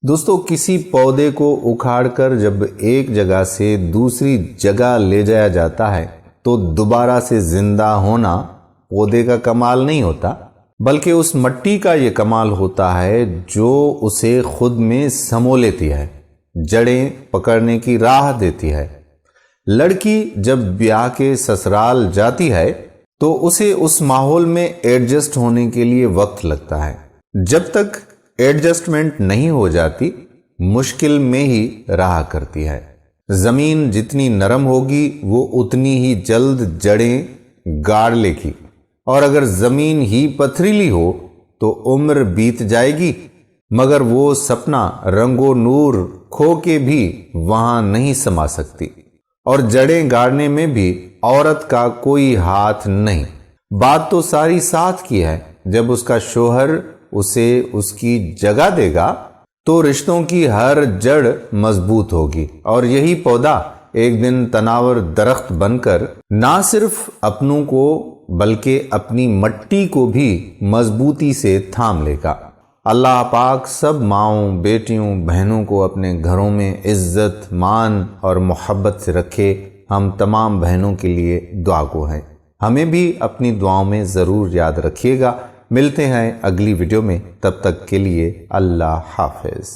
دوستو کسی پودے کو اکھاڑ کر جب ایک جگہ سے دوسری جگہ لے جایا جاتا ہے تو دوبارہ سے زندہ ہونا پودے کا کمال نہیں ہوتا، بلکہ اس مٹی کا یہ کمال ہوتا ہے جو اسے خود میں سمو لیتی ہے، جڑیں پکڑنے کی راہ دیتی ہے۔ لڑکی جب بیاہ کے سسرال جاتی ہے تو اسے اس ماحول میں ایڈجسٹ ہونے کے لیے وقت لگتا ہے۔ جب تک ایڈجسٹمنٹ نہیں ہو جاتی مشکل میں ہی رہا کرتی ہے۔ زمین جتنی نرم ہوگی وہ اتنی ہی جلد جڑیں گاڑ لے گی، اور اگر زمین ہی پتھریلی ہو تو عمر بیت جائے گی مگر وہ سپنا رنگ و نور کھو کے بھی وہاں نہیں سما سکتی، اور جڑیں گاڑنے میں بھی عورت کا کوئی ہاتھ نہیں۔ بات تو ساری ساتھ کی ہے، جب اس کا شوہر اسے اس کی جگہ دے گا تو رشتوں کی ہر جڑ مضبوط ہوگی، اور یہی پودا ایک دن تناور درخت بن کر نہ صرف اپنوں کو بلکہ اپنی مٹی کو بھی مضبوطی سے تھام لے گا۔ اللہ پاک سب ماؤں، بیٹیوں، بہنوں کو اپنے گھروں میں عزت، مان اور محبت سے رکھے۔ ہم تمام بہنوں کے لیے دعا گو ہیں۔ ہمیں بھی اپنی دعاؤں میں ضرور یاد رکھیے گا۔ ملتے ہیں اگلی ویڈیو میں، تب تک کے لیے اللہ حافظ۔